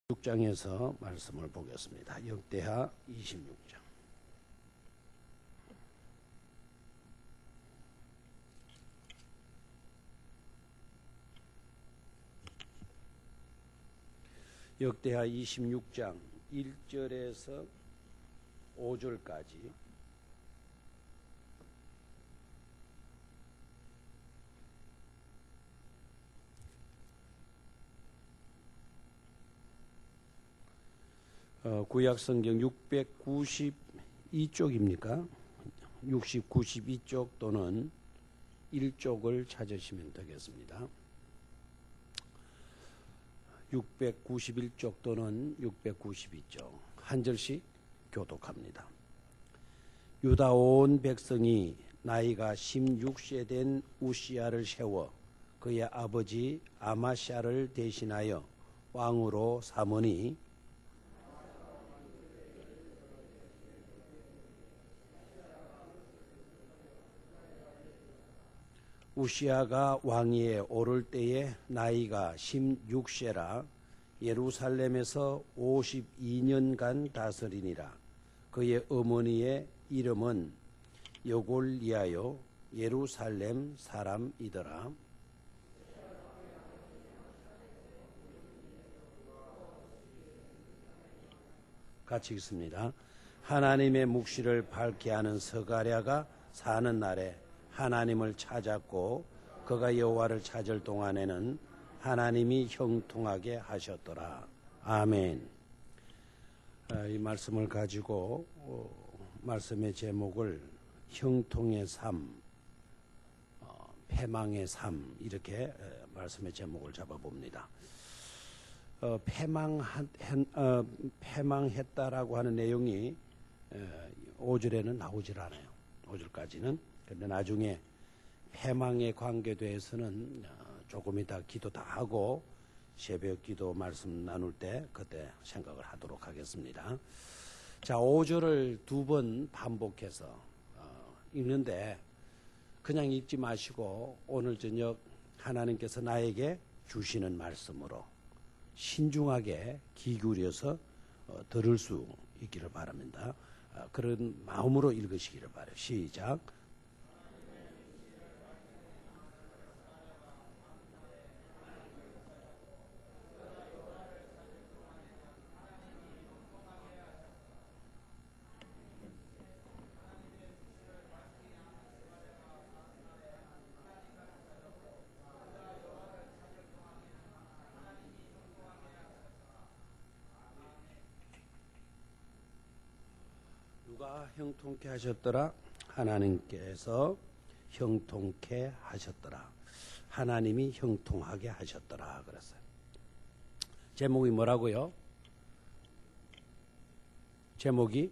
26장에서 말씀을 보겠습니다. 역대하 26장. 역대하 26장 1절에서 5절까지 구약성경 692쪽입니까? 92쪽 또는 1쪽을 찾으시면 되겠습니다. 691쪽 또는 692쪽 한 절씩 교독합니다. 유다 온 백성이 나이가 16세 된 우시야를 세워 그의 아버지 아마샤를 대신하여 왕으로 삼으니 우시야가 왕위에 오를 때에 나이가 16세라 예루살렘에서 52년간 다스리니라. 그의 어머니의 이름은 여골리아요 예루살렘 사람이더라. 같이 읽습니다. 하나님의 묵시를 밝게 하는 스가랴가 사는 날에 하나님을 찾았고 그가 여호와를 찾을 동안에는 하나님이 형통하게 하셨더라. 아멘. 이 말씀을 가지고 말씀의 제목을 형통의 삶, 패망의 삶 이렇게 말씀의 제목을 잡아봅니다. 패망했다라고 하는 내용이 5절에는 나오질 않아요. 5절까지는. 그런데 나중에 패망의 관계대해서는 조금 이따 기도 다 하고 새벽 기도 말씀 나눌 때 그때 생각을 하도록 하겠습니다. 자, 5절을 두 번 반복해서 읽는데 그냥 읽지 마시고 오늘 저녁 하나님께서 나에게 주시는 말씀으로 신중하게 귀 기울여서 들을 수 있기를 바랍니다. 그런 마음으로 읽으시기를 바라요. 시작. 누가 형통케 하셨더라? 하나님께서 형통케 하셨더라. 하나님이 형통하게 하셨더라 그랬어요. 제목이 뭐라고요? 제목이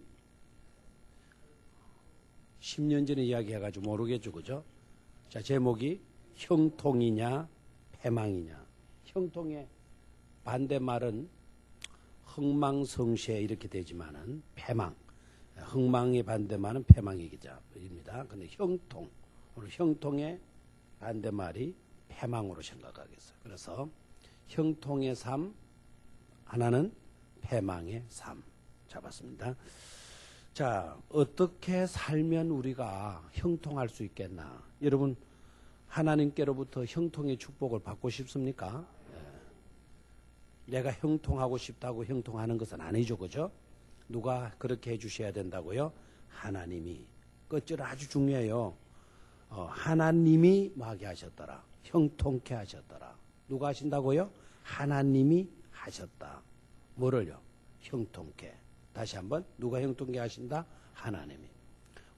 10년 전에 이야기해가지고 모르겠죠, 그죠? 자, 제목이 형통이냐 패망이냐. 형통의 반대말은 흥망성쇠 이렇게 되지만은 패망. 흥망의 반대말은 패망이기입니다. 근데 형통, 오늘 형통의 반대말이 패망으로 생각하겠어요. 그래서 형통의 삶, 하나는 패망의 삶 잡았습니다. 자, 어떻게 살면 우리가 형통할 수 있겠나? 여러분, 하나님께로부터 형통의 축복을 받고 싶습니까? 내가 형통하고 싶다고 형통하는 것은 아니죠, 그죠? 누가 그렇게 해주셔야 된다고요? 하나님이. 끝줄 아주 중요해요. 하나님이 뭐하게 하셨더라? 형통케 하셨더라. 누가 하신다고요? 하나님이 하셨다. 뭐를요? 형통케. 다시 한번 누가 형통케 하신다? 하나님이.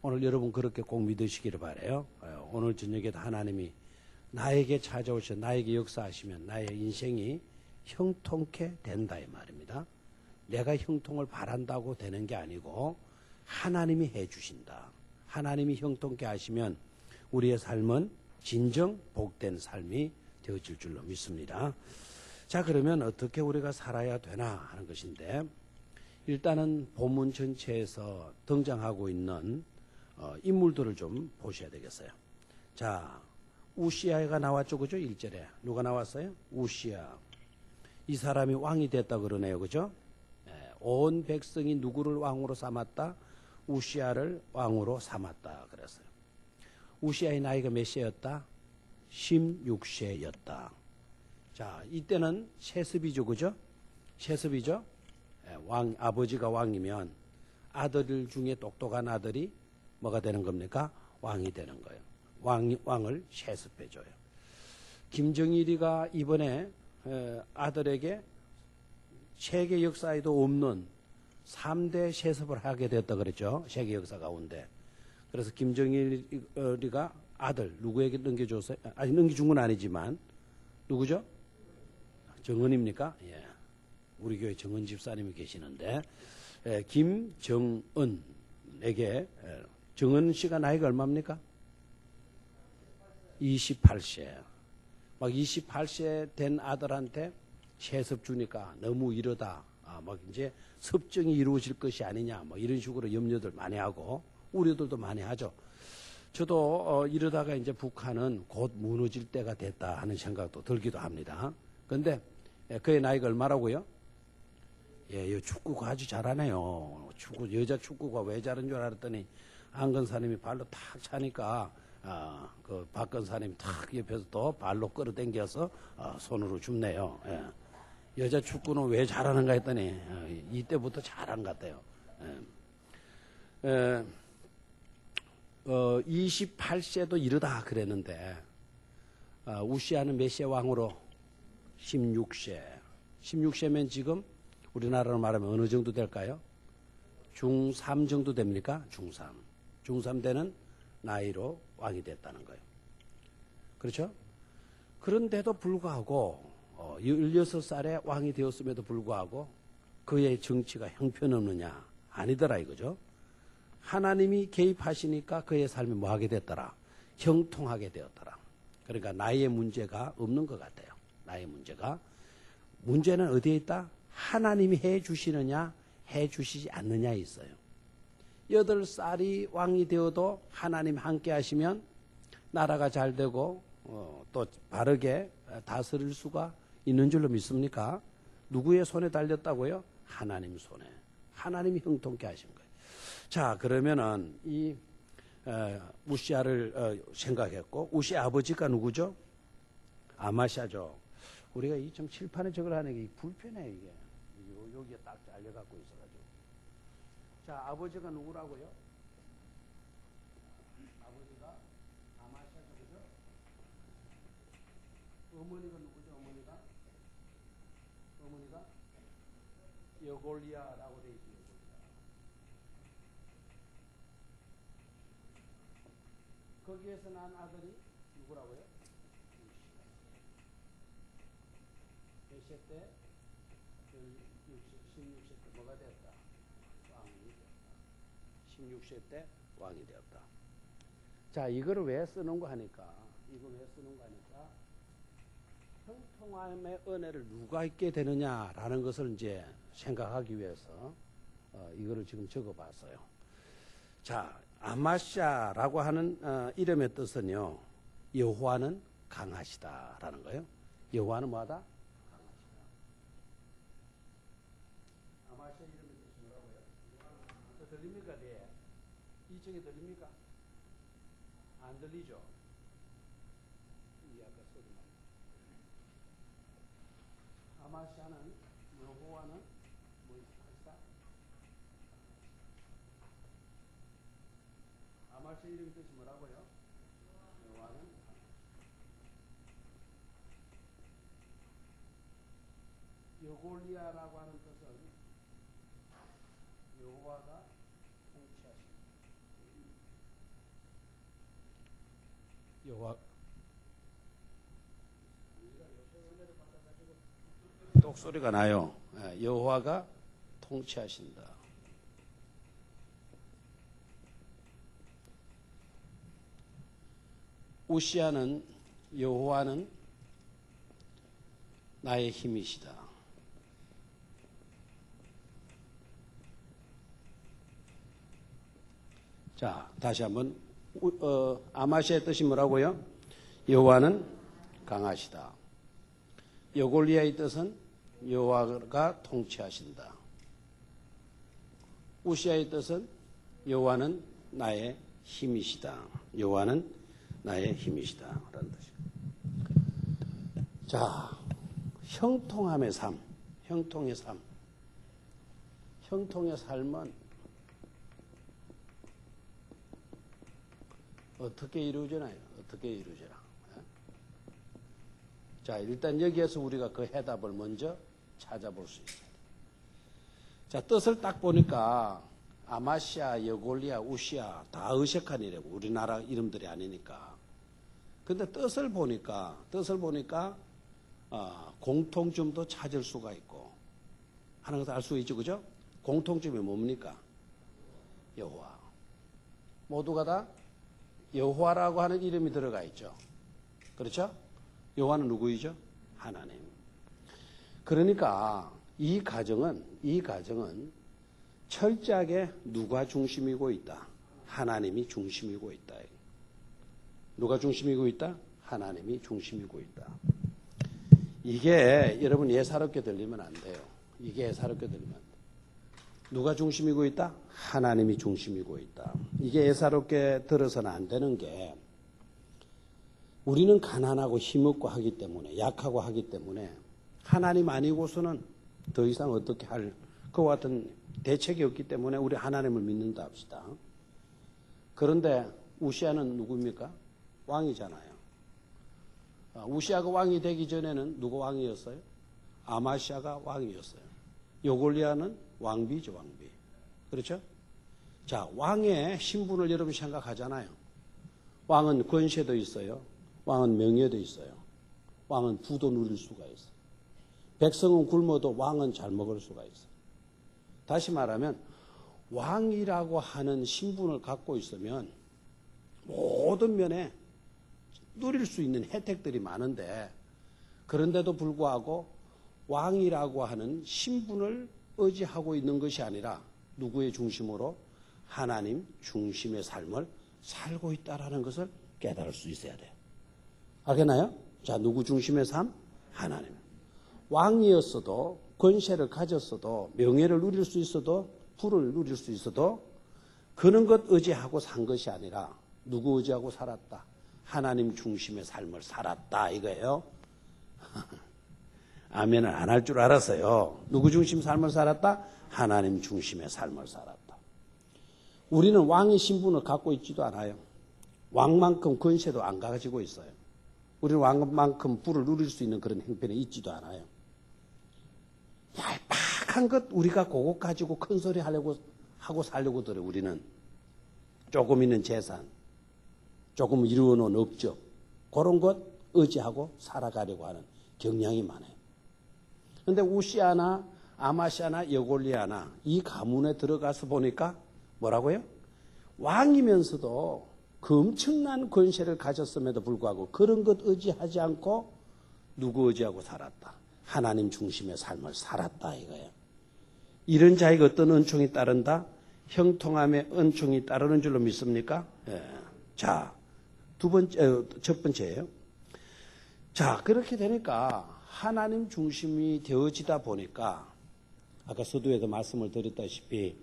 오늘 여러분 그렇게 꼭 믿으시기를 바라요. 오늘 저녁에도 하나님이 나에게 찾아오셔 나에게 역사하시면 나의 인생이 형통케 된다 이 말입니다. 내가 형통을 바란다고 되는 게 아니고 하나님이 해주신다. 하나님이 형통케 하시면 우리의 삶은 진정 복된 삶이 되어질 줄로 믿습니다. 자, 그러면 어떻게 우리가 살아야 되나 하는 것인데 일단은 본문 전체에서 등장하고 있는 인물들을 좀 보셔야 되겠어요. 자, 우시야가 나왔죠, 그죠? 1절에 누가 나왔어요? 우시야. 이 사람이 왕이 됐다 그러네요. 그죠? 온 백성이 누구를 왕으로 삼았다? 우시아를 왕으로 삼았다 그랬어요. 우시아의 나이가 몇 세였다? 16세였다. 자, 이때는 세습이죠. 그죠? 세습이죠? 아버지가 왕이면 아들 중에 똑똑한 아들이 뭐가 되는 겁니까? 왕이 되는 거예요. 왕을 세습해줘요. 김정일이가 이번에 아들에게 세계 역사에도 없는 3대 세습을 하게 됐다 그랬죠. 세계 역사 가운데. 그래서 김정일이가 아들 누구에게 넘겨줬어요? 아직 넘겨준 건 아니지만 누구죠? 정은입니까? 예. 우리 교회 정은 집사님이 계시는데 김정은에게 정은 씨가 나이가 얼마입니까? 28세. 막 28세 된 아들한테 세습 주니까 너무 이러다. 막 이제 섭정이 이루어질 것이 아니냐. 뭐 이런 식으로 염려들 많이 하고 우려들도 많이 하죠. 저도 이러다가 이제 북한은 곧 무너질 때가 됐다 하는 생각도 들기도 합니다. 그런데 그의 나이가 얼마라고요? 예, 축구가 아주 잘하네요. 여자 축구가 왜 잘한 줄 알았더니 안건사님이 발로 탁 차니까 그 박건사님이 탁 옆에서 또 발로 끌어당겨서 손으로 줍네요. 예. 여자 축구는 왜 잘하는가 했더니 이때부터 잘한 것 같아요. 28세도 이르다 그랬는데 우시아는 몇 세 왕으로? 16세. 16세면 지금 우리나라로 말하면 어느 정도 될까요? 중3 정도 됩니까? 중3. 중3 되는 나이로 왕이 됐다는 거예요. 그렇죠? 그런데도 불구하고 16살에 왕이 되었음에도 불구하고 그의 정치가 형편없느냐? 아니더라 이거죠. 하나님이 개입하시니까 그의 삶이 뭐하게 됐더라? 형통하게 되었더라. 그러니까 나이의 문제가 없는 것 같아요. 나이의 문제가. 문제는 어디에 있다? 하나님이 해 주시느냐 해 주시지 않느냐에 있어요. 8살이 왕이 되어도 하나님 함께 하시면 나라가 잘 되고 또 바르게 다스릴 수가 있는 줄로 믿습니까? 누구의 손에 달렸다고요? 하나님 손에. 하나님이 형통케 하신 거예요. 자, 그러면은 이 우시아를 생각했고 우시아 아버지가 누구죠? 아마샤죠. 우리가 이 좀 칠판에 저걸 하는 게 불편해 이게. 여기에 딱 잘려갖고 있어가지고. 자, 아버지가 누구라고요? 아버지가 아마샤죠, 그죠? 어머니가 누구죠? 어머니가 여골리아라고 돼 있어요. 거기에서 난 아들이 누구라고요? 몇 세 때? 16세 때 뭐가 되었다? 왕이 되었다. 16세 때 왕이 되었다. 자, 이거를 왜 쓰는 거 하니까, 형통함의 은혜를 누가 있게 되느냐라는 것을 이제 생각하기 위해서 이거를 지금 적어봤어요. 자, 아마샤라고 하는 이름의 뜻은요, 여호와는 강하시다라는 거예요. 여호와는 뭐하다? 강하시다. 아마샤 이름의 뜻이 뭐라고요? 들립니까? 네. 이쪽에 들립니까? 안 들리죠? 이 아까 소리 나요. 아마샤는 여호와는 뭐 하시다? 아마샤 이름의 뜻이 뭐라고요? 여호와는 여골리아라고 하는 뜻은 여호와가 통치하십니다. 여호와 똑소리가 나요. 여호와가 통치하신다. 우시아는 여호와는 나의 힘이시다. 자, 다시 한번 아마시아의 뜻이 뭐라고요? 여호와는 강하시다. 여골리아의 뜻은 여호와가 통치하신다. 우시아의 뜻은 여호와는 나의 힘이시다. 여호와는 나의 힘이시다. 라는 뜻입니다. 자, 형통함의 삶, 형통의 삶. 형통의 삶은 어떻게 이루어지나요? 어떻게 이루어지나? 자, 일단 여기에서 우리가 그 해답을 먼저 찾아볼 수 있어요. 자, 뜻을 딱 보니까 아마시아, 여골리아, 우시아 다 의색한 이래고 우리나라 이름들이 아니니까. 근데 뜻을 보니까 공통점도 찾을 수가 있고 하는 것을 알 수 있죠, 그죠? 공통점이 뭡니까? 여호와. 모두가 다 여호와라고 하는 이름이 들어가 있죠. 그렇죠? 여호와는 누구이죠? 하나님. 그러니까 이 가정은 철저하게 누가 중심이고 있다? 하나님이 중심이고 있다. 누가 중심이고 있다? 하나님이 중심이고 있다. 이게 여러분 예사롭게 들리면 안 돼요. 이게 예사롭게 들리면 안 돼요. 누가 중심이고 있다? 하나님이 중심이고 있다. 이게 예사롭게 들어서는 안 되는 게 우리는 가난하고 힘없고 하기 때문에 약하고 하기 때문에 하나님 아니고서는 더 이상 어떻게 할 그와 같은 대책이 없기 때문에 우리 하나님을 믿는다 합시다. 그런데 우시아는 누구입니까? 왕이잖아요. 우시아가 왕이 되기 전에는 누가 왕이었어요? 아마시아가 왕이었어요. 여골리아는 왕비죠, 왕비. 그렇죠? 자, 왕의 신분을 여러분 생각하잖아요. 왕은 권세도 있어요. 왕은 명예도 있어요. 왕은 부도 누릴 수가 있어요. 백성은 굶어도 왕은 잘 먹을 수가 있어요. 다시 말하면 왕이라고 하는 신분을 갖고 있으면 모든 면에 누릴 수 있는 혜택들이 많은데 그런데도 불구하고 왕이라고 하는 신분을 의지하고 있는 것이 아니라 누구의 중심으로? 하나님 중심의 삶을 살고 있다는 것을 깨달을 수 있어야 돼요. 알겠나요? 자, 누구 중심의 삶? 하나님. 왕이었어도 권세를 가졌어도 명예를 누릴 수 있어도 부를 누릴 수 있어도 그런 것 의지하고 산 것이 아니라 누구 의지하고 살았다? 하나님 중심의 삶을 살았다 이거예요. 아멘을 안 할 줄 알았어요. 누구 중심 삶을 살았다? 하나님 중심의 삶을 살았다. 우리는 왕의 신분을 갖고 있지도 않아요. 왕만큼 권세도 안 가지고 있어요. 우리는 왕만큼 부를 누릴 수 있는 그런 형편에 있지도 않아요. 얄팍한 것 우리가 그것 가지고 큰 소리 하려고 하고 살려고 들어요. 우리는 조금 있는 재산, 조금 이루어놓은 업적 그런 것 의지하고 살아가려고 하는 경향이 많아요. 그런데 우시아나 아마시아나 여골리아나 이 가문에 들어가서 보니까 뭐라고요? 왕이면서도 그 엄청난 권세를 가졌음에도 불구하고 그런 것 의지하지 않고 누구 의지하고 살았다? 하나님 중심의 삶을 살았다 이거예요. 이런 자에게 어떤 은총이 따른다? 형통함의 은총이 따르는 줄로 믿습니까? 예. 자, 첫 번째예요. 자, 그렇게 되니까 하나님 중심이 되어지다 보니까 아까 서두에도 말씀을 드렸다시피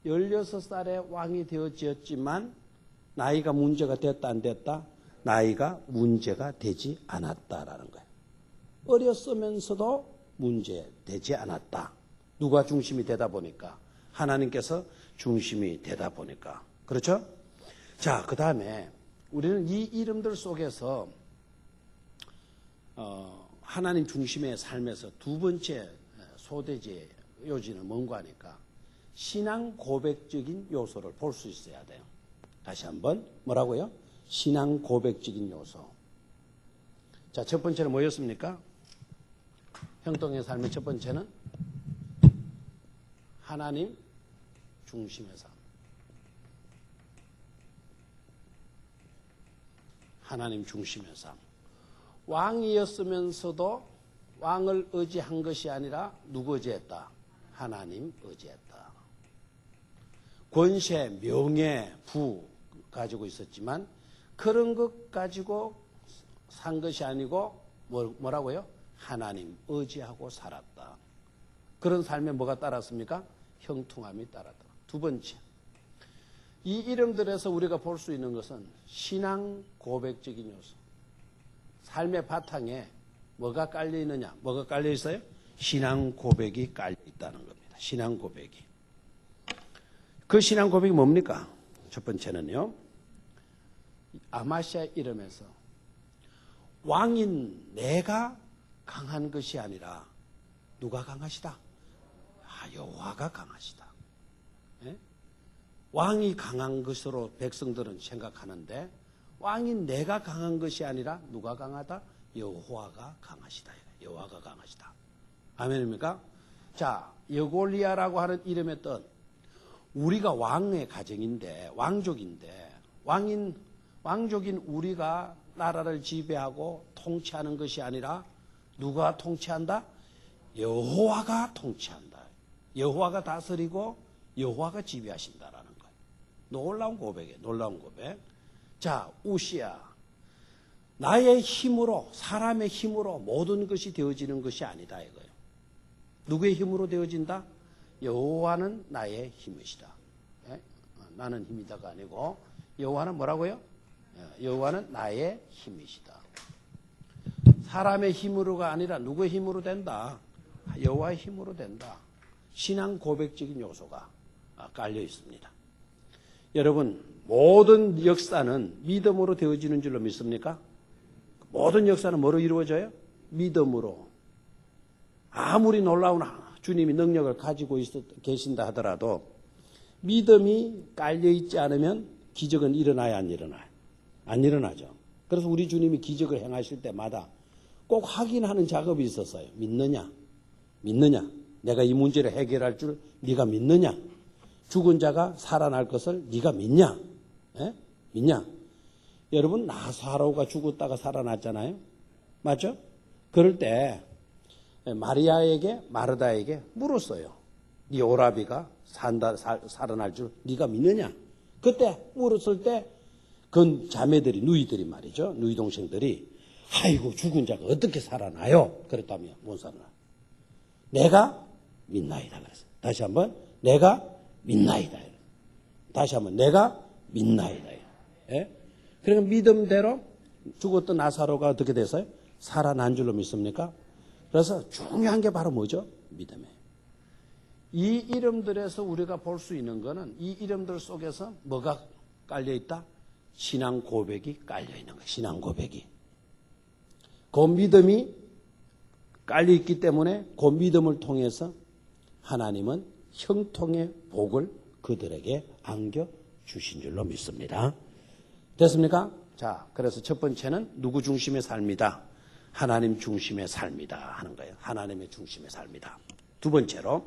16살에 왕이 되어지었지만 나이가 문제가 됐다 안 됐다? 나이가 문제가 되지 않았다라는 거예요. 어렸으면서도 문제되지 않았다. 누가 중심이 되다 보니까? 하나님께서 중심이 되다 보니까. 그렇죠? 자, 그 다음에 우리는 이 이름들 속에서 하나님 중심의 삶에서 두 번째 소대지 요지는 뭔가 하니까 신앙 고백적인 요소를 볼 수 있어야 돼요. 다시 한번 뭐라고요? 신앙 고백적인 요소. 자, 첫 번째는 뭐였습니까? 형통의 삶의 첫 번째는 하나님 중심의 삶. 하나님 중심의 삶. 왕이었으면서도 왕을 의지한 것이 아니라 누구 의지했다? 하나님 의지했다. 권세, 명예, 부 가지고 있었지만 그런 것 가지고 산 것이 아니고 뭐라고요? 하나님 의지하고 살았다. 그런 삶에 뭐가 따랐습니까? 형통함이 따랐다. 두 번째, 이 이름들에서 우리가 볼 수 있는 것은 신앙 고백적인 요소. 삶의 바탕에 뭐가 깔려 있느냐? 뭐가 깔려 있어요? 신앙 고백이 깔려 있다는 겁니다. 신앙 고백이. 그 신앙 고백이 뭡니까? 첫 번째는요, 아마시아 이름에서 왕인 내가 강한 것이 아니라 누가 강하시다? 여호와가 강하시다. 예? 왕이 강한 것으로 백성들은 생각하는데 왕인 내가 강한 것이 아니라 누가 강하다? 여호와가 강하시다. 여호와가 강하시다. 아멘입니까? 자, 여골리아라고 하는 이름의 뜻, 우리가 왕의 가정인데, 왕족인데, 왕족인 우리가 나라를 지배하고 통치하는 것이 아니라 누가 통치한다? 여호와가 통치한다. 여호와가 다스리고 여호와가 지배하신다라는 거예요. 놀라운 고백이에요. 놀라운 고백. 자, 우시야. 나의 힘으로, 사람의 힘으로 모든 것이 되어지는 것이 아니다 이거예요. 누구의 힘으로 되어진다? 여호와는 나의 힘이시다. 예? 나는 힘이다가 아니고 여호와는 뭐라고요? 여호와는 나의 힘이시다. 사람의 힘으로가 아니라 누구의 힘으로 된다? 여호와의 힘으로 된다. 신앙 고백적인 요소가 깔려 있습니다. 여러분, 모든 역사는 믿음으로 되어지는 줄로 믿습니까? 모든 역사는 뭐로 이루어져요? 믿음으로. 아무리 놀라운 주님이 능력을 가지고 계신다 하더라도 믿음이 깔려 있지 않으면 기적은 일어나야 안 일어나요? 안 일어나죠. 그래서 우리 주님이 기적을 행하실 때마다 꼭 확인하는 작업이 있었어요. 믿느냐? 믿느냐? 내가 이 문제를 해결할 줄 네가 믿느냐? 죽은 자가 살아날 것을 네가 믿냐? 예? 믿냐? 여러분, 나사로가 죽었다가 살아났잖아요. 맞죠? 그럴 때 마리아에게, 마르다에게 물었어요. 네 오라비가 살아날 줄 네가 믿느냐? 그때 물었을 때 그 자매들이, 누이들이 말이죠. 누이 동생들이 아이고 죽은 자가 어떻게 살아나요? 그랬다며. 못 살아나. 내가 믿나이다 그랬어요. 다시 한번 내가 믿나이다. 다시 한번 내가 믿나이다. 예? 그러니까 믿음대로 죽었던 나사로가 어떻게 됐어요? 살아난 줄로 믿습니까? 그래서 중요한 게 바로 뭐죠? 믿음이에요. 이 이름들에서 우리가 볼 수 있는 거는 이 이름들 속에서 뭐가 깔려 있다? 신앙 고백이 깔려 있는 거예요. 신앙 고백이. 그 믿음이 깔려 있기 때문에 그 믿음을 통해서 하나님은 형통의 복을 그들에게 안겨 주신 줄로 믿습니다. 됐습니까? 자, 그래서 첫 번째는 누구 중심의 삶이다? 하나님 중심의 삶이다 하는 거예요. 하나님의 중심의 삶이다. 두 번째로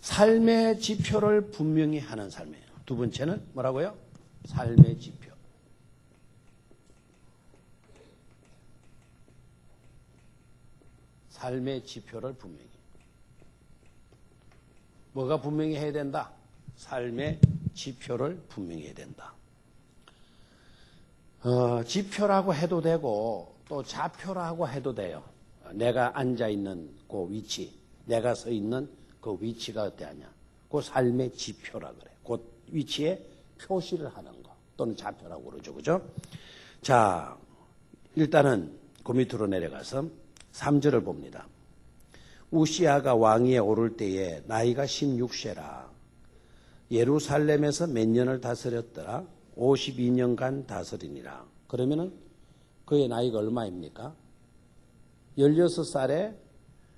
삶의 지표를 분명히 하는 삶이에요. 두 번째는 뭐라고요? 삶의 지표. 삶의 지표를 분명히. 뭐가 분명히 해야 된다? 삶의 지표를 분명히 해야 된다. 지표라고 해도 되고 또 좌표라고 해도 돼요. 내가 앉아있는 그 위치, 내가 서 있는 그 위치가 어떠하냐. 그 삶의 지표라 그래. 그 위치에 표시를 하는 거 또는 좌표라고 그러죠. 그죠? 자, 일단은 그 밑으로 내려가서 3절을 봅니다. 우시아가 왕위에 오를 때에 나이가 16세라. 예루살렘에서 몇 년을 다스렸더라? 52년간 다스리니라. 그러면은 그의 나이가 얼마입니까? 16살에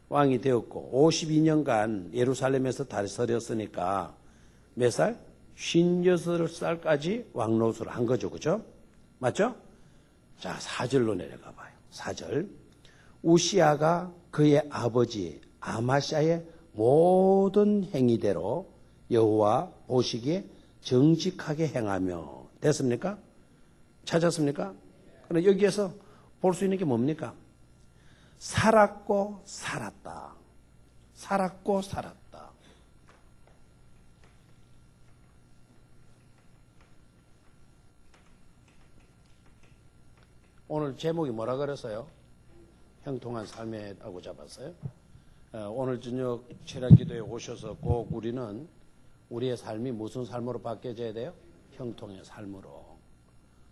왕이 되었고 52년간 예루살렘에서 다스렸으니까 몇 살? 56살까지 왕노릇을 한 거죠. 그죠? 맞죠? 자, 4절로 내려가 봐요. 4절. 우시아가 그의 아버지 아마샤의 모든 행위대로 여호와 보시기에 정직하게 행하며. 됐습니까? 찾았습니까? 그럼 여기에서 볼 수 있는 게 뭡니까? 살았고 살았다. 살았고 살았다. 오늘 제목이 뭐라 그랬어요? 형통한 삶이라고 잡았어요. 오늘 저녁 철야기도에 오셔서 꼭 우리는 우리의 삶이 무슨 삶으로 바뀌어져야 돼요? 형통의 삶으로.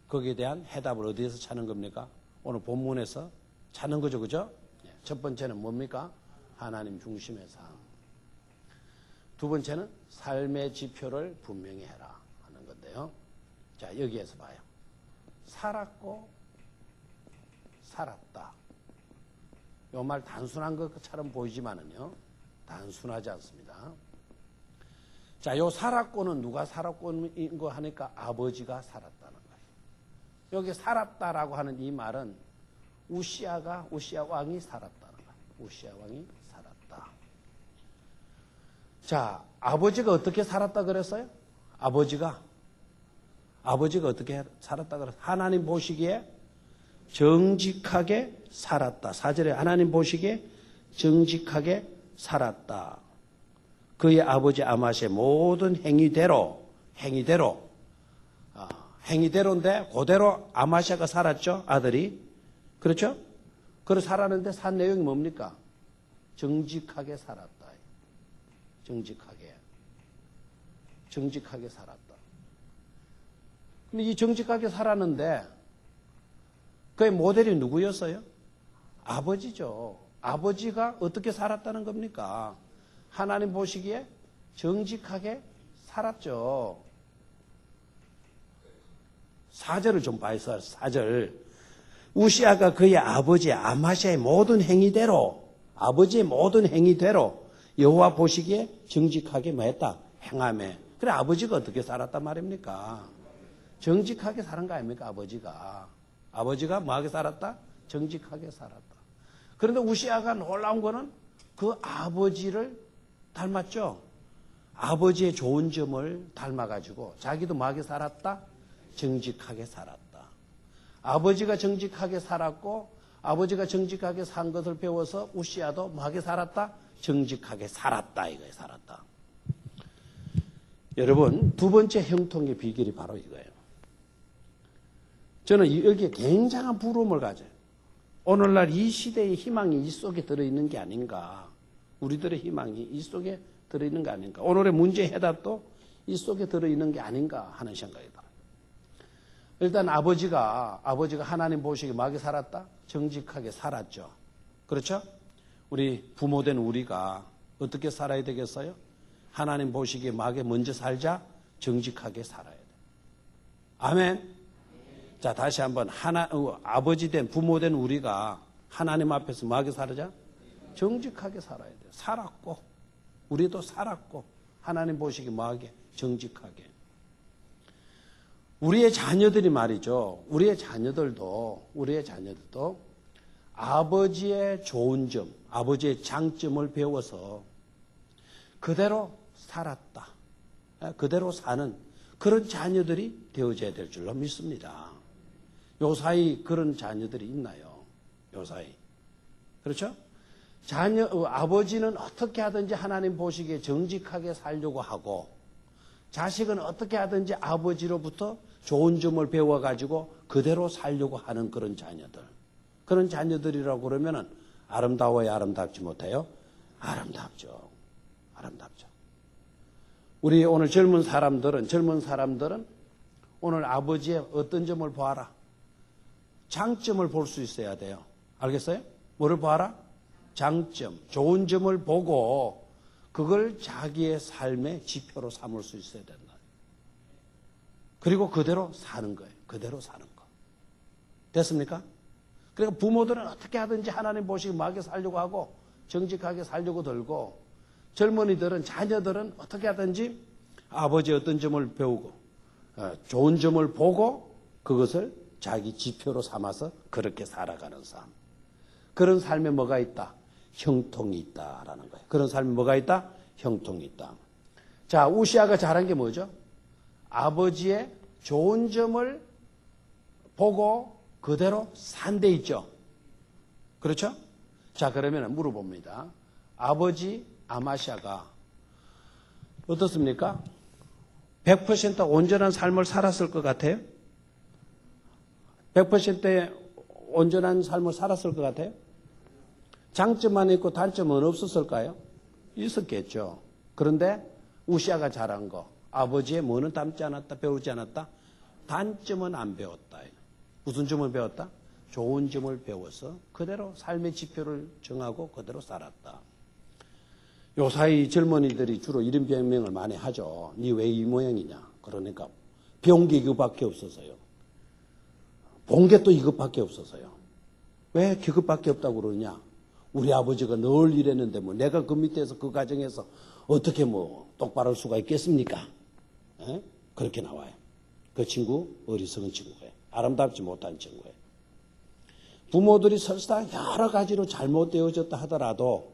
거기에 대한 해답을 어디에서 찾는 겁니까? 오늘 본문에서 찾는 거죠, 그죠? 첫 번째는 뭡니까? 하나님 중심의 삶. 두 번째는 삶의 지표를 분명히 해라 하는 건데요. 자, 여기에서 봐요. 살았고 살았다. 이 말 단순한 것처럼 보이지만은요, 단순하지 않습니다. 자, 요 살았고는 누가 살았고인 거 하니까 아버지가 살았다는 거예요. 여기 살았다라고 하는 이 말은 우시아 왕이 살았다는 거예요. 우시아 왕이 살았다. 자, 아버지가 어떻게 살았다 그랬어요? 아버지가 어떻게 살았다 그랬어요? 하나님 보시기에 정직하게 살았다. 4절에 하나님 보시기에 정직하게 살았다. 그의 아버지 아마시의 모든 행위대로인데 그대로 아마시아가 살았죠. 아들이. 그렇죠? 그래 살았는데 산 내용이 뭡니까? 정직하게 살았다. 정직하게 살았다. 근데 이 정직하게 살았는데 그의 모델이 누구였어요? 아버지죠. 아버지가 어떻게 살았다는 겁니까? 하나님 보시기에 정직하게 살았죠. 4절을 좀 봐요. 4절. 우시아가 그의 아버지 아마시아의 모든 행위대로 여호와 보시기에 정직하게 뭐 했다? 행하매. 그래 아버지가 어떻게 살았단 말입니까? 정직하게 살은 거 아닙니까? 아버지가 뭐하게 살았다? 정직하게 살았다. 그런데 우시아가 놀라운 거는 그 아버지를 닮았죠. 아버지의 좋은 점을 닮아가지고 자기도 뭐하게 살았다? 정직하게 살았다. 아버지가 정직하게 살았고 아버지가 정직하게 산 것을 배워서 우시아도 뭐하게 살았다? 정직하게 살았다. 이거예요. 살았다. 여러분 두 번째 형통의 비결이 바로 이거예요. 저는 여기에 굉장한 부러움을 가져요. 오늘날 이 시대의 희망이 이 속에 들어있는 게 아닌가. 우리들의 희망이 이 속에 들어있는 게 아닌가. 오늘의 문제 해답도 이 속에 들어있는 게 아닌가 하는 생각이 들어요. 일단 아버지가 하나님 보시기에 뭐하게 살았다? 정직하게 살았죠. 그렇죠? 우리 부모된 우리가 어떻게 살아야 되겠어요? 하나님 보시기에 뭐하게 먼저 살자? 정직하게 살아야 돼. 아멘. 자, 다시 한번 아버지 된 부모 된 우리가 하나님 앞에서 뭐하게 살자? 정직하게 살아야 돼. 살았고 우리도 살았고 하나님 보시기에 뭐하게? 정직하게. 우리의 자녀들이 말이죠. 우리의 자녀들도 아버지의 좋은 점, 아버지의 장점을 배워서 그대로 살았다. 그대로 사는 그런 자녀들이 되어져야 될 줄로 믿습니다. 요 사이 그런 자녀들이 있나요? 요 사이. 그렇죠? 아버지는 어떻게 하든지 하나님 보시기에 정직하게 살려고 하고 자식은 어떻게 하든지 아버지로부터 좋은 점을 배워가지고 그대로 살려고 하는 그런 자녀들. 그런 자녀들이라고 그러면은 아름다워야 아름답지 못해요? 아름답죠. 우리 오늘 젊은 사람들은 오늘 아버지의 어떤 점을 보아라? 장점을 볼 수 있어야 돼요. 알겠어요? 뭐를 보아라? 장점, 좋은 점을 보고 그걸 자기의 삶의 지표로 삼을 수 있어야 된다. 그리고 그대로 사는 거예요. 그대로 사는 거. 됐습니까? 그러니까 부모들은 어떻게 하든지 하나님 보시기 뭐하게 살려고 하고 정직하게 살려고 들고 젊은이들은 자녀들은 어떻게 하든지 아버지의 어떤 점을 배우고 좋은 점을 보고 그것을 자기 지표로 삼아서 그렇게 살아가는 삶. 그런 삶에 뭐가 있다? 형통이 있다라는 거예요. 그런 삶에 뭐가 있다? 형통이 있다. 자, 우시아가 잘한 게 뭐죠? 아버지의 좋은 점을 보고 그대로 산 데 있죠. 그렇죠? 자, 그러면 물어봅니다. 아버지 아마시아가 어떻습니까? 100% 온전한 삶을 살았을 것 같아요? 100%의 온전한 삶을 살았을 것 같아요? 장점만 있고 단점은 없었을까요? 있었겠죠. 그런데 우시아가 잘한 거, 아버지의 뭐는 닮지 않았다, 배우지 않았다? 단점은 안 배웠다. 무슨 점을 배웠다? 좋은 점을 배워서 그대로 삶의 지표를 정하고 그대로 살았다. 요사이 젊은이들이 주로 이런 변명을 많이 하죠. 니 왜 이 모양이냐? 그러니까 배운 게 이것밖에 없어서요. 본 게 또 이것밖에 없어서요. 왜 그것밖에 없다고 그러냐? 우리 아버지가 늘 이랬는데 뭐 내가 그 밑에서 그 과정에서 어떻게 뭐 똑바로 할 수가 있겠습니까? 에? 그렇게 나와요. 그 친구 어리석은 친구예요. 아름답지 못한 친구예요. 부모들이 설사 여러 가지로 잘못되어졌다 하더라도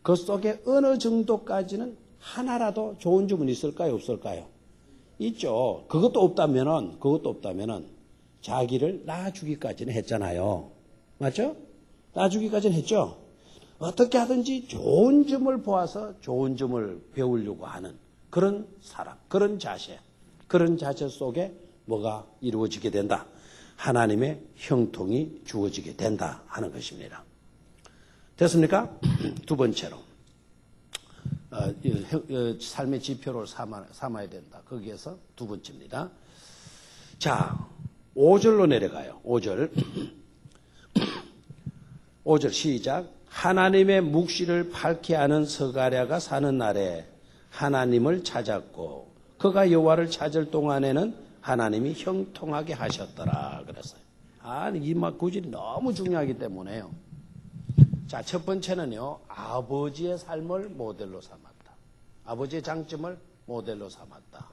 그 속에 어느 정도까지는 하나라도 좋은 점은 있을까요? 없을까요? 있죠. 그것도 없다면은 자기를 낳아주기까지는 했잖아요. 맞죠? 낳아주기까지는 했죠. 어떻게 하든지 좋은 점을 보아서 좋은 점을 배우려고 하는 그런 사람, 그런 자세 속에 뭐가 이루어지게 된다. 하나님의 형통이 주어지게 된다 하는 것입니다. 됐습니까? 두 번째로 삶의 지표를 삼아야 된다. 거기에서 두 번째입니다. 자, 5절로 내려가요. 5절. 5절 시작. 하나님의 묵시를 밝히 아는 서가랴가 사는 날에 하나님을 찾았고 그가 여호와를 찾을 동안에는 하나님이 형통하게 하셨더라 그랬어요. 이 구절이 너무 중요하기 때문에요. 자, 첫 번째는요. 아버지의 삶을 모델로 삼았다. 아버지의 장점을 모델로 삼았다.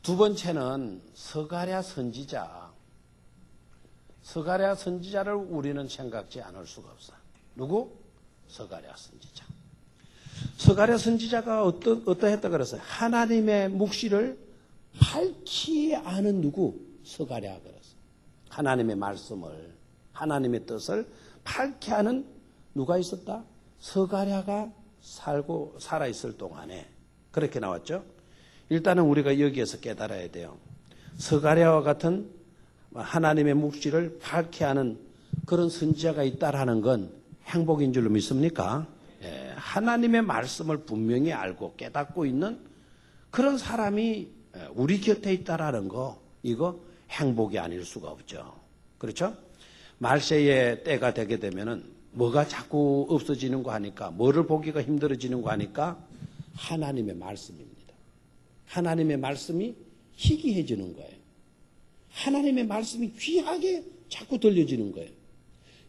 두 번째는 서가랴 선지자를 우리는 생각지 않을 수가 없어. 누구? 서가랴 선지자. 서가랴 선지자가 어떠했다 그랬어요? 하나님의 묵시를 밝히 아는 누구? 서가랴 그랬어요. 하나님의 말씀을, 하나님의 뜻을 밝히 아는 누가 있었다? 서가랴가 살아있을 동안에. 그렇게 나왔죠? 일단은 우리가 여기에서 깨달아야 돼요. 서가랴와 같은 하나님의 묵시를 밝히 아는 그런 선지자가 있다라는 건 행복인 줄로 믿습니까? 예, 하나님의 말씀을 분명히 알고 깨닫고 있는 그런 사람이 우리 곁에 있다라는 거, 이거 행복이 아닐 수가 없죠. 그렇죠? 말세의 때가 되게 되면은 뭐가 자꾸 없어지는 거 하니까, 뭐를 보기가 힘들어지는 거 하니까 하나님의 말씀입니다. 하나님의 말씀이 희귀해지는 거예요. 하나님의 말씀이 귀하게 자꾸 들려지는 거예요.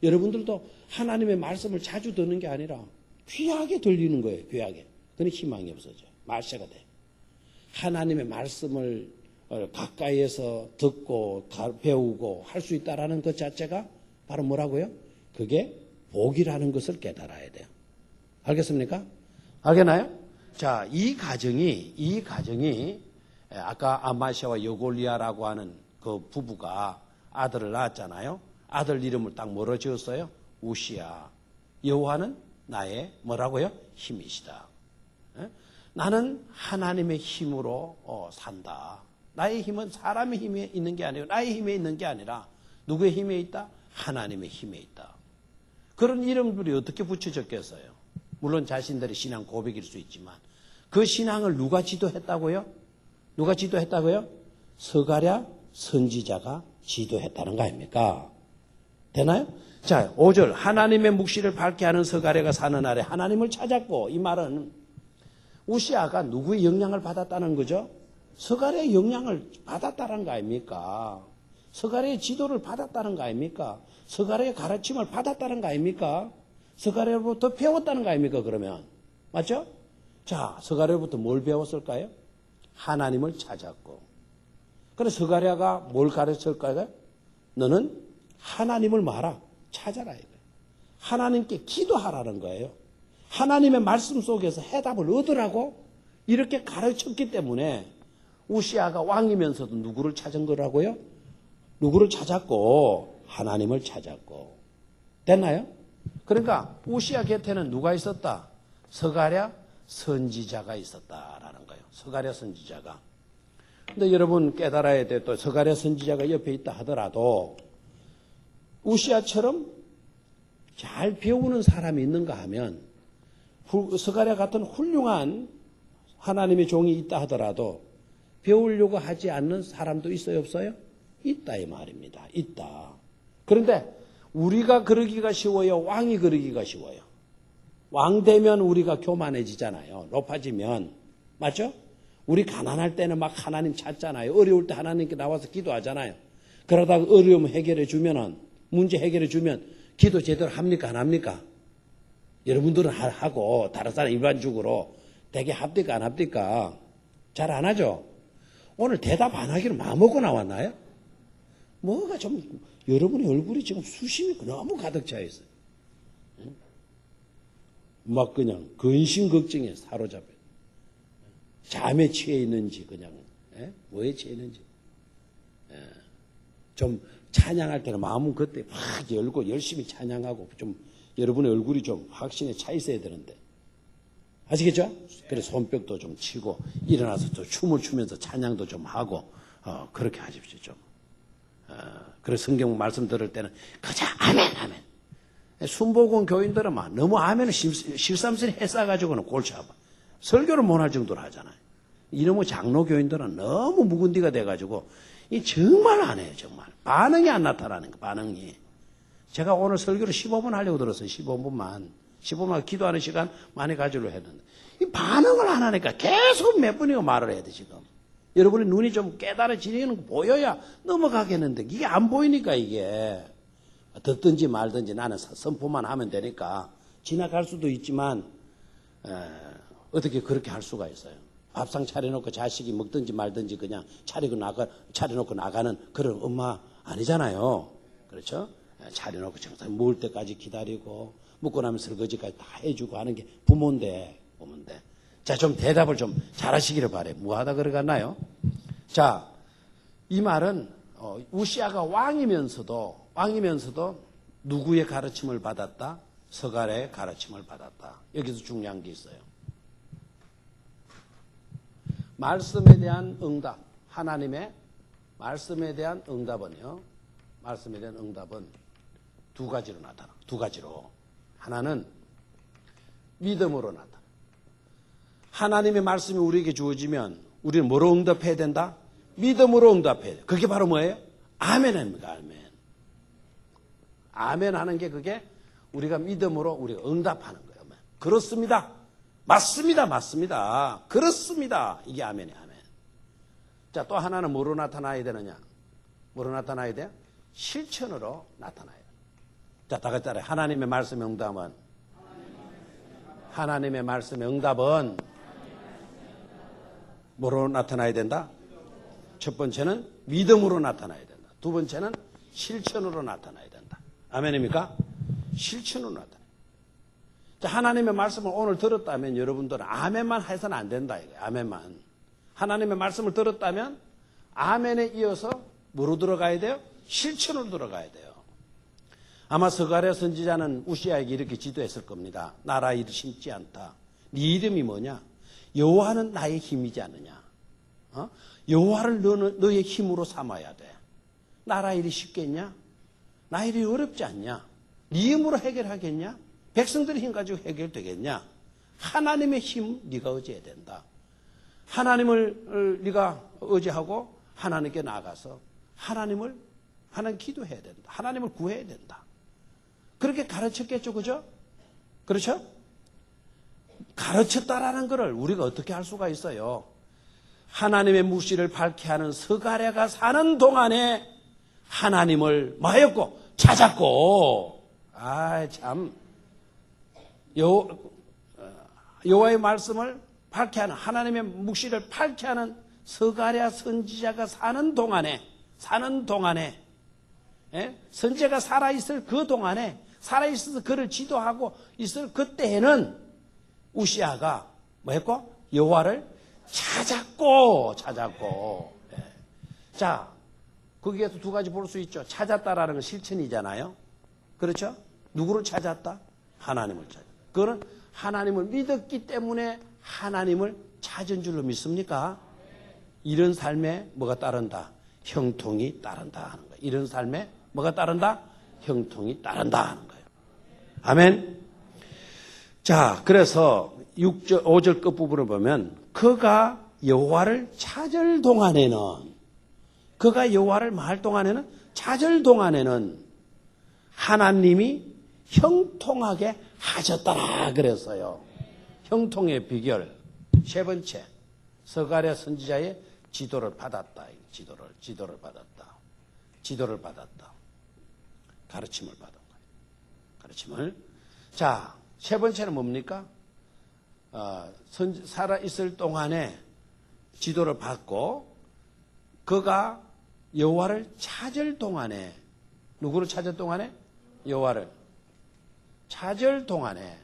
여러분들도 하나님의 말씀을 자주 듣는 게 아니라 귀하게 들리는 거예요. 귀하게. 그건 희망이 없어져요. 말세가 돼. 하나님의 말씀을 가까이에서 듣고 배우고 할 수 있다라는 것 자체가 바로 뭐라고요? 그게 복이라는 것을 깨달아야 돼요. 알겠습니까? 알겠나요? 자, 이 가정이 아까 아마시아와 여골리아라고 하는 그 부부가 아들을 낳았잖아요. 아들 이름을 딱 뭐로 지었어요? 우시아. 여호와는 나의 뭐라고요? 힘이시다. 나는 하나님의 힘으로 산다. 나의 힘은 사람의 힘에 있는 게 아니고 나의 힘에 있는 게 아니라 누구의 힘에 있다? 하나님의 힘에 있다. 그런 이름들이 어떻게 붙여졌겠어요? 물론 자신들의 신앙 고백일 수 있지만 그 신앙을 누가 지도했다고요? 누가 지도했다고요? 서가랴 선지자가 지도했다는 거 아닙니까? 되나요? 자, 5절 하나님의 묵시를 밝게 하는 서가랴가 사는 날에 하나님을 찾았고, 이 말은 우시아가 누구의 영향을 받았다는 거죠? 서가랴의 영향을 받았다는 거 아닙니까? 서가랴의 지도를 받았다는 거 아닙니까? 서가랴의 가르침을 받았다는 거 아닙니까? 서가랴로부터 배웠다는 거 아닙니까? 그러면 맞죠? 자, 서가랴로부터 뭘 배웠을까요? 하나님을 찾았고. 그래서 서가랴가 뭘 가르쳤을까요? 너는 하나님을 말아 찾아라 이거예요. 하나님께 기도하라는 거예요. 하나님의 말씀 속에서 해답을 얻으라고 이렇게 가르쳤기 때문에 우시아가 왕이면서도 누구를 찾은 거라고요? 누구를 찾았고 하나님을 찾았고. 됐나요? 그러니까 우시아 곁에는 누가 있었다? 서가랴 선지자가 있었다라는 거예요. 서가랴 선지자가. 근데 여러분 깨달아야 돼. 또 서가랴 선지자가 옆에 있다 하더라도 우시아처럼 잘 배우는 사람이 있는가 하면 스가랴 같은 훌륭한 하나님의 종이 있다 하더라도 배우려고 하지 않는 사람도 있어요, 없어요? 있다 이 말입니다. 있다. 그런데 우리가 그러기가 쉬워요, 왕이 그러기가 쉬워요? 왕 되면 우리가 교만해지잖아요. 높아지면. 맞죠? 우리 가난할 때는 막 하나님 찾잖아요. 어려울 때 하나님께 나와서 기도하잖아요. 그러다가 어려움 해결해 주면은, 문제 해결해 주면 기도 제대로 합니까? 안 합니까? 여러분들은 하고 다른 사람 일반적으로 되게 합니까? 안 합니까? 잘 안 하죠? 오늘 대답 안 하기로 마음먹고 나왔나요? 뭐가 좀 여러분의 얼굴이 지금 수심이 너무 가득 차 있어요. 막 그냥 근심 걱정에 사로잡혀. 잠에 취해 있는지 그냥 뭐에 취해 있는지. 좀 찬양할 때는 마음은 그때 확 열고 열심히 찬양하고 좀 여러분의 얼굴이 좀 확신에 차 있어야 되는데. 아시겠죠? 그래서 손뼉도 좀 치고 일어나서 또 춤을 추면서 찬양도 좀 하고 그렇게 하십시오 좀. 그래서 성경 말씀 들을 때는 그저 아멘 아멘. 순복음 교인들은 막 너무 아멘을 실삼스레 해싸가지고는 골치 아파. 설교를 못할 정도로 하잖아요. 이놈의 장로 교인들은 너무 묵은디가 돼가지고 이 정말 안 해요 정말. 반응이 안 나타나는 거 반응이. 제가 오늘 설교를 15분 하려고 들었어요. 15분만 기도하는 시간 많이 가지려고 했는데 이 반응을 안 하니까 계속 몇 분이고 말을 해야 돼 지금. 여러분의 눈이 좀 깨달아지는 거 보여야 넘어가겠는데 이게 안 보이니까 이게 듣든지 말든지 나는 선포만 하면 되니까 지나갈 수도 있지만 어떻게 그렇게 할 수가 있어요. 밥상 차려놓고 자식이 먹든지 말든지 그냥 차려놓고 나가는 그런 엄마 아니잖아요. 그렇죠? 차려놓고 정상 먹을 때까지 기다리고 먹고 나면 설거지까지 다 해주고 하는 게 부모인데. 자, 좀 대답을 좀 잘하시기를 바래요. 뭐하다 그러갔나요? 자, 이 말은 우시아가 왕이면서도 누구의 가르침을 받았다? 스가랴의 가르침을 받았다. 여기서 중요한 게 있어요. 말씀에 대한 응답, 하나님의 말씀에 대한 응답은요. 말씀에 대한 응답은 두 가지로 나타나. 두 가지로. 하나는 믿음으로 나타나. 하나님의 말씀이 우리에게 주어지면 우리는 뭐로 응답해야 된다? 믿음으로 응답해야 돼. 그게 바로 뭐예요? 아멘입니다. 아멘. 아멘 하는 게 그게 우리가 믿음으로 우리가 응답하는 거예요. 그렇습니다. 맞습니다. 그렇습니다. 이게 아멘이에요. 아멘. 자, 또 하나는 뭐로 나타나야 되느냐? 뭐로 나타나야 돼요? 실천으로 나타나야 돼요. 자, 다 같이 따라해요. 하나님의 말씀의 응답은 뭐로 나타나야 된다? 첫 번째는 믿음으로 나타나야 된다. 두 번째는 실천으로 나타나야 된다. 아멘입니까? 실천으로 나타나요. 자, 하나님의 말씀을 오늘 들었다면 여러분들은 아멘만 해서는 안 된다. 이거예요. 아멘만. 하나님의 말씀을 들었다면 아멘에 이어서 뭐로 들어가야 돼요? 실천으로 들어가야 돼요. 아마 스가랴 선지자는 우시아에게 이렇게 지도했을 겁니다. 나라 일을 심지 않다. 네 이름이 뭐냐? 여호와는 나의 힘이지 않느냐? 여호와를 너의 힘으로 삼아야 돼. 나라 일이 쉽겠냐? 나 일이 어렵지 않냐? 네 힘으로 해결하겠냐? 백성들의 힘 가지고 해결되겠냐? 하나님의 힘 네가 의지해야 된다. 하나님을 네가 의지하고 하나님께 나가서 하나님 기도해야 된다. 하나님을 구해야 된다. 그렇게 가르쳤겠죠, 그죠? 그렇죠? 가르쳤다라는 것을 우리가 어떻게 할 수가 있어요? 하나님의 묵시를 밝게 하는 스가랴가 사는 동안에 하나님을 뭐였고 찾았고, 참 여호와의 말씀을 밝게 하는 하나님의 묵시를 밝게 하는 스가랴 선지자가 사는 동안에 선지자가 살아있을 그 동안에 살아있어서 그를 지도하고 있을 그때에는 우시아가 뭐했고? 여호와를 찾았고. 자, 거기에서 두 가지 볼 수 있죠. 찾았다라는 건 실천이잖아요. 그렇죠? 누구를 찾았다? 하나님을 찾았다. 그거는 하나님을 믿었기 때문에 하나님을 찾은 줄로 믿습니까? 이런 삶에 뭐가 따른다? 형통이 따른다 하는 거예요. 이런 삶에 뭐가 따른다? 형통이 따른다 하는 거예요. 아멘. 자, 그래서 5절 끝부분을 보면 그가 여호와를 찾을 동안에는 그가 여호와를 말 동안에는 찾을 동안에는 하나님이 형통하게 하셨더라 그랬어요. 형통의 비결 세 번째 스가랴 선지자의 지도를 받았다. 지도를 받았다. 가르침을 받은 거예요. 가르침을. 자, 세 번째는 뭡니까? 살아 있을 동안에 지도를 받고 그가 여호와를 찾을 동안에 누구를 찾을 동안에? 여호와를 찾을 동안에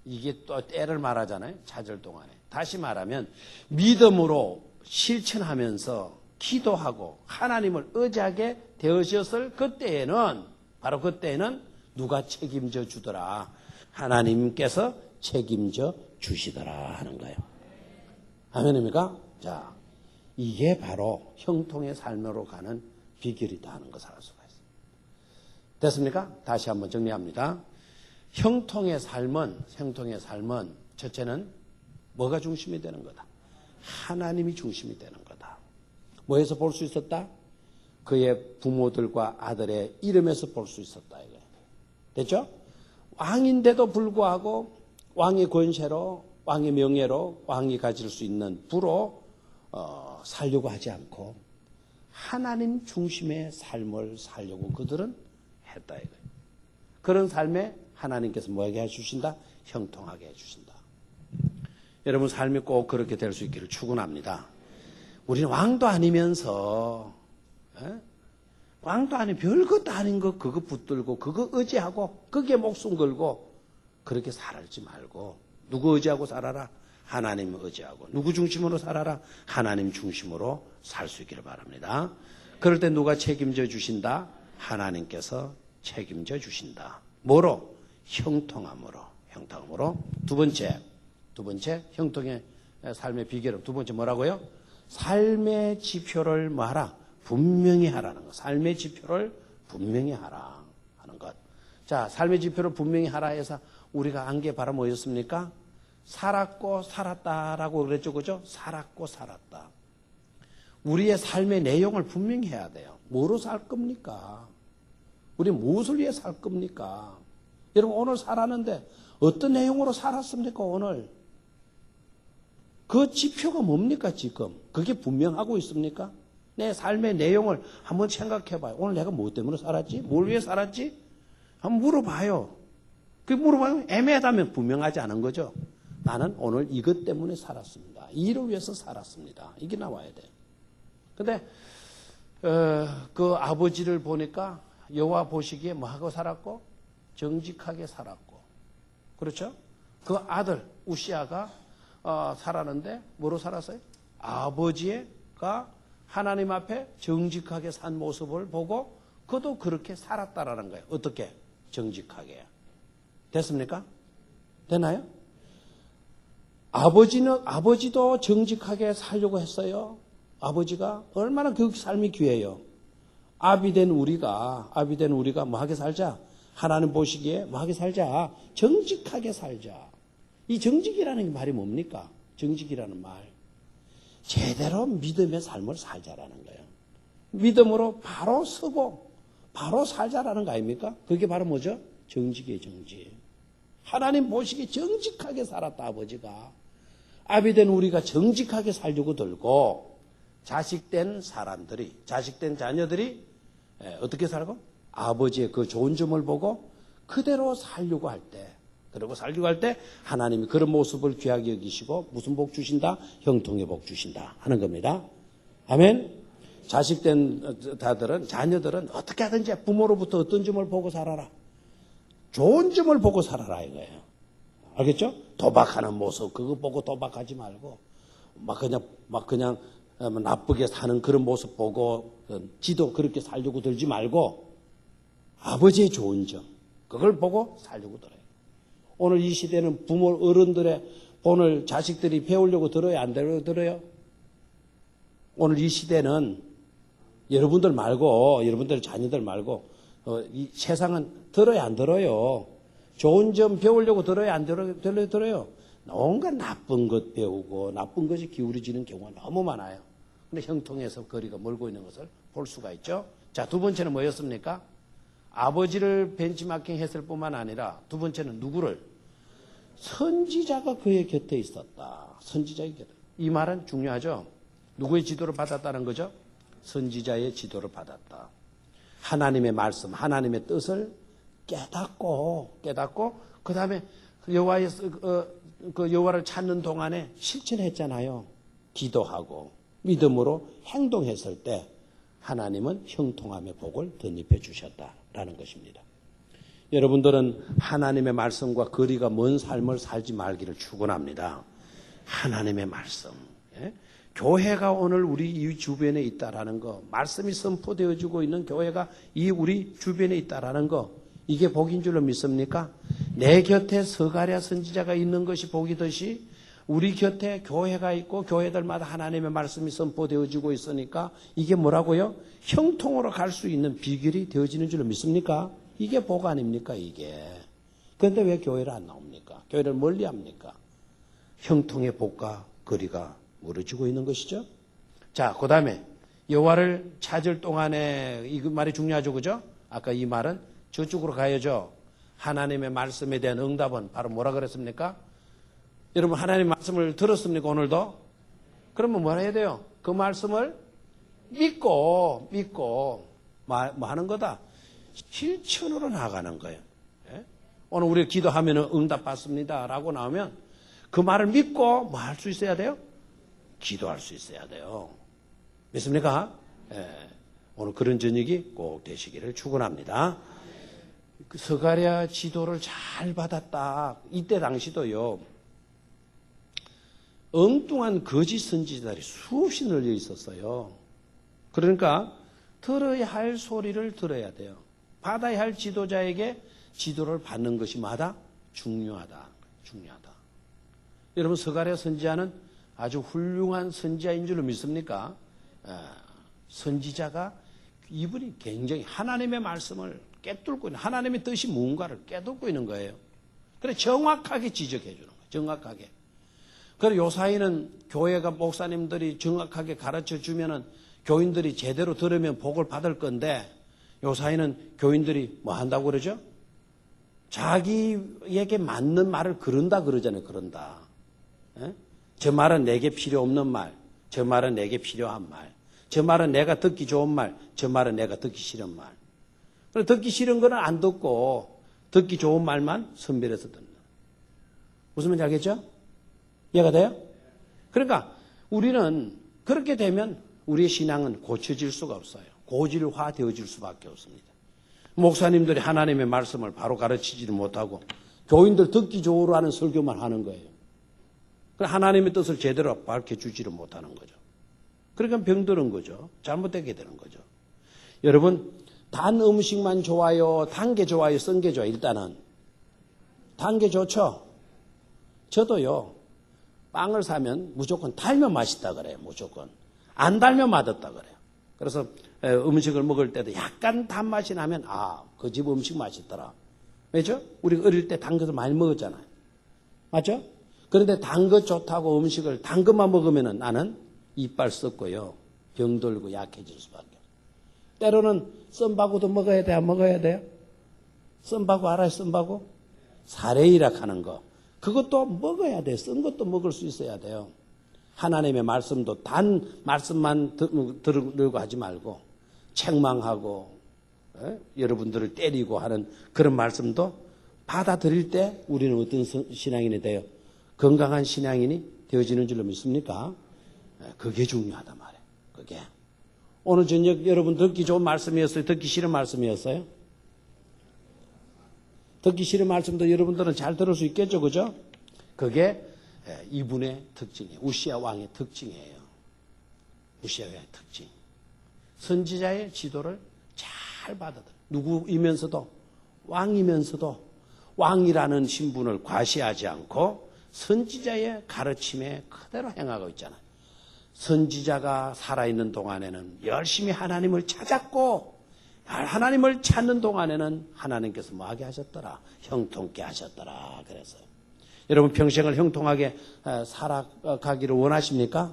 이게 또 때를 말하잖아요. 찾을 동안에. 다시 말하면 믿음으로 실천하면서 기도하고 하나님을 의지하게 되으셨을 그때에는 바로 그때에는 누가 책임져 주더라? 하나님께서 책임져 주시더라 하는 거예요. 아멘입니까? 자, 이게 바로 형통의 삶으로 가는 비결이다 하는 것을 알 수가 있습니다. 됐습니까? 다시 한번 정리합니다. 형통의 삶은 첫째는 뭐가 중심이 되는 거다? 하나님이 중심이 되는 거다. 뭐에서 볼 수 있었다? 그의 부모들과 아들의 이름에서 볼 수 있었다. 이거예요. 됐죠? 왕인데도 불구하고 왕의 권세로 왕의 명예로 왕이 가질 수 있는 부로 살려고 하지 않고 하나님 중심의 삶을 살려고 그들은 했다 이거예요. 그런 삶에 하나님께서 뭐하게 해주신다? 형통하게 해주신다. 여러분 삶이 꼭 그렇게 될 수 있기를 축원합니다. 우리는 왕도 아니면서 왕도 아닌 별것도 아닌 거 그거 붙들고 그거 의지하고 거기에 목숨 걸고 그렇게 살지 말고 누구 의지하고 살아라? 하나님 의지하고. 누구 중심으로 살아라? 하나님 중심으로 살 수 있기를 바랍니다. 그럴 때 누가 책임져 주신다? 하나님께서 책임져 주신다. 뭐로? 형통함으로. 두 번째 형통의 삶의 비결은 두 번째 뭐라고요? 삶의 지표를 뭐하라? 분명히 하라는 것. 삶의 지표를 분명히 하라 하는 것. 자, 삶의 지표를 분명히 하라 해서 우리가 안 게 바로 뭐였습니까? 살았고 살았다라고 그랬죠. 그죠? 살았고 살았다. 우리의 삶의 내용을 분명히 해야 돼요. 뭐로 살 겁니까? 우리 무엇을 위해 살 겁니까? 여러분 오늘 살았는데 어떤 내용으로 살았습니까? 오늘 그 지표가 뭡니까 지금? 그게 분명하고 있습니까? 내 삶의 내용을 한번 생각해 봐요. 오늘 내가 뭐 때문에 살았지? 뭘 위해 살았지? 한번 물어봐요. 그 물어봐요. 애매하다면 분명하지 않은 거죠. 나는 오늘 이것 때문에 살았습니다. 이 일을 위해서 살았습니다. 이게 나와야 돼요. 근데 그 아버지를 보니까 여호와 보시기에 뭐하고 살았고? 정직하게 살았고. 그렇죠? 그 아들 우시아가 살았는데 뭐로 살았어요? 아버지가 하나님 앞에 정직하게 산 모습을 보고 그도 그렇게 살았다라는 거예요. 어떻게? 정직하게. 됐습니까? 되나요? 아버지도 정직하게 살려고 했어요. 아버지가 얼마나 그 삶이 귀해요. 아비된 우리가 뭐하게 살자? 하나님 보시기에 뭐하게 살자? 정직하게 살자. 이 정직이라는 말이 뭡니까? 정직이라는 말. 제대로 믿음의 삶을 살자라는 거예요. 믿음으로 바로 서고 바로 살자라는 거 아닙니까? 그게 바로 뭐죠? 정직이에요, 정직. 하나님 보시기에 정직하게 살았다, 아버지가. 아비된 우리가 정직하게 살려고 들고 자식된 자녀들이 어떻게 살고? 아버지의 그 좋은 점을 보고 그대로 살려고 할 때 하나님이 그런 모습을 귀하게 여기시고 무슨 복 주신다? 형통의 복 주신다 하는 겁니다. 아멘. 자식된 자녀들은 어떻게 하든지 부모로부터 어떤 점을 보고 살아라. 좋은 점을 보고 살아라 이거예요. 알겠죠? 도박하는 모습 그거 보고 도박하지 말고 막 그냥 나쁘게 사는 그런 모습 보고 지도 그렇게 살려고 들지 말고 아버지의 좋은 점 그걸 보고 살려고 들어요. 오늘 이 시대는 부모 어른들의 본을 자식들이 배우려고 들어요? 안 들어요? 오늘 이 시대는 여러분들 자녀들 말고 이 세상은 들어야 안 들어요. 좋은 점 배우려고 들어야 안 들어요. 온갖 나쁜 것 배우고 나쁜 것이 기울어지는 경우가 너무 많아요. 근데 형통에서 거리가 멀고 있는 것을 볼 수가 있죠. 자, 두 번째는 뭐였습니까? 아버지를 벤치마킹 했을 뿐만 아니라 두 번째는 누구를? 선지자가 그의 곁에 있었다. 선지자의 곁에. 이 말은 중요하죠. 누구의 지도를 받았다는 거죠? 선지자의 지도를 받았다. 하나님의 말씀, 하나님의 뜻을 깨닫고 그 다음에 여호와를 찾는 동안에 실천했잖아요. 기도하고 믿음으로 행동했을 때 하나님은 형통함의 복을 덧입혀 주셨다라는 것입니다. 여러분들은 하나님의 말씀과 거리가 먼 삶을 살지 말기를 축원합니다. 하나님의 말씀. 예? 교회가 오늘 우리 이 주변에 있다라는 거, 말씀이 선포되어지고 있는 교회가 이 우리 주변에 있다라는 거, 이게 복인 줄로 믿습니까? 내 곁에 스가랴 선지자가 있는 것이 복이듯이 우리 곁에 교회가 있고 교회들마다 하나님의 말씀이 선포되어지고 있으니까 이게 뭐라고요? 형통으로 갈 수 있는 비결이 되어지는 줄로 믿습니까? 이게 복 아닙니까, 이게? 그런데 왜 교회를 안 나옵니까? 교회를 멀리 합니까? 형통의 복과 거리가 멀어지고 있는 것이죠. 자, 그 다음에 여호와를 찾을 동안에 이 말이 중요하죠, 그죠? 아까 이 말은 저쪽으로 가야죠. 하나님의 말씀에 대한 응답은 바로 뭐라 그랬습니까? 여러분 하나님의 말씀을 들었습니까, 오늘도? 그러면 뭐라 해야 돼요? 그 말씀을 믿고 뭐 하는 거다? 실천으로 나가는 거예요. 예? 오늘 우리가 기도하면 응답 받습니다 라고 나오면 그 말을 믿고 뭐 할 수 있어야 돼요? 기도할 수 있어야 돼요. 믿습니까? 예. 오늘 그런 저녁이 꼭 되시기를 축원합니다. 그 스가랴 지도를 잘 받았다. 이때 당시도요. 엉뚱한 거짓 선지자들이 수없이 널려 있었어요. 그러니까 들어야 할 소리를 들어야 돼요. 받아야 할 지도자에게 지도를 받는 것이 마다 중요하다. 여러분 스가랴 선지자는 아주 훌륭한 선지자인 줄로 믿습니까? 선지자가 이분이 굉장히 하나님의 말씀을 깨뚫고 있는, 하나님의 뜻이 무언가를 깨닫고 있는 거예요. 그래 정확하게 지적해 주는 거예요. 정확하게. 그래 요사이는 교회가 목사님들이 정확하게 가르쳐 주면은 교인들이 제대로 들으면 복을 받을 건데 요사이는 교인들이 뭐 한다고 그러죠? 자기에게 맞는 말을 그런다 그러잖아요. 그런다. 예? 저 말은 내게 필요 없는 말, 저 말은 내게 필요한 말, 저 말은 내가 듣기 좋은 말, 저 말은 내가 듣기 싫은 말. 듣기 싫은 거는 안 듣고 듣기 좋은 말만 선별해서 듣는. 무슨 말인지 알겠죠? 이해가 돼요? 그러니까 우리는 그렇게 되면 우리의 신앙은 고쳐질 수가 없어요. 고질화되어질 수밖에 없습니다. 목사님들이 하나님의 말씀을 바로 가르치지도 못하고 교인들 듣기 좋으로 하는 설교만 하는 거예요. 하나님의 뜻을 제대로 밝혀주지를 못하는 거죠. 그러니까 병드는 거죠. 잘못되게 되는 거죠. 여러분 단 음식만 좋아요? 단 게 좋아요? 쓴 게 좋아요? 일단은 단 게 좋죠. 저도요. 빵을 사면 무조건 달면 맛있다 그래요. 무조건. 안 달면 맛없다 그래요. 그래서 음식을 먹을 때도 약간 단맛이 나면 그 집 음식 맛있더라. 왜죠? 우리 어릴 때 단 것을 많이 먹었잖아요. 맞죠? 그런데 단 것 좋다고 음식을 단 것만 먹으면 나는 이빨 썩고요. 병들고 약해질 수밖에 없어요. 때로는 썬바구도 먹어야 돼요? 안 먹어야 돼요? 썬바구 알아요? 썬바구? 사레이락 하는 거. 그것도 먹어야 돼요. 쓴 것도 먹을 수 있어야 돼요. 하나님의 말씀도 단 말씀만 들으려고 하지 말고 책망하고 여러분들을 때리고 하는 그런 말씀도 받아들일 때 우리는 어떤 신앙인이 돼요? 건강한 신앙인이 되어지는 줄로 믿습니까? 그게 중요하단 말이에요. 그게. 오늘 저녁 여러분 듣기 좋은 말씀이었어요? 듣기 싫은 말씀이었어요? 듣기 싫은 말씀도 여러분들은 잘 들을 수 있겠죠, 그죠? 그게 이분의 특징이에요. 우시아 왕의 특징이에요. 우시아 왕의 특징. 선지자의 지도를 잘 받아들여요. 누구이면서도 왕이면서도 왕이라는 신분을 과시하지 않고 선지자의 가르침에 그대로 행하고 있잖아요. 선지자가 살아있는 동안에는 열심히 하나님을 찾았고 하나님을 찾는 동안에는 하나님께서 뭐하게 하셨더라? 형통케 하셨더라. 그래서요. 여러분 평생을 형통하게 살아가기를 원하십니까?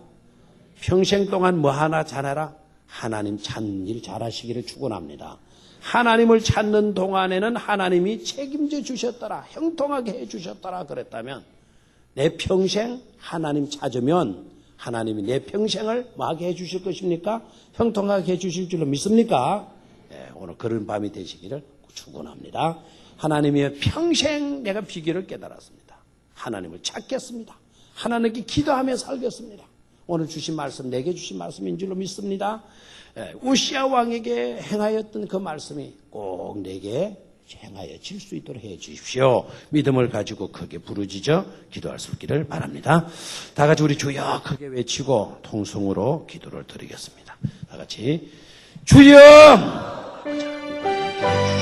평생 동안 뭐 하나 잘해라? 하나님 찾는 일 잘하시기를 축원합니다. 하나님을 찾는 동안에는 하나님이 책임져 주셨더라. 형통하게 해 주셨더라. 그랬다면 내 평생 하나님 찾으면 하나님이 내 평생을 뭐하게 해 주실 것입니까? 형통하게 해 주실 줄로 믿습니까? 네, 오늘 그런 밤이 되시기를 축원합니다. 하나님의 평생 내가 비결을 깨달았습니다. 하나님을 찾겠습니다. 하나님께 기도하며 살겠습니다. 오늘 주신 말씀, 내게 주신 말씀인 줄로 믿습니다. 우시야 왕에게 행하였던 그 말씀이 꼭 내게 행하여질 수 있도록 해 주십시오. 믿음을 가지고 크게 부르짖어 기도할 수 있기를 바랍니다. 다 같이 우리 주여 크게 외치고 통성으로 기도를 드리겠습니다. 다 같이 주여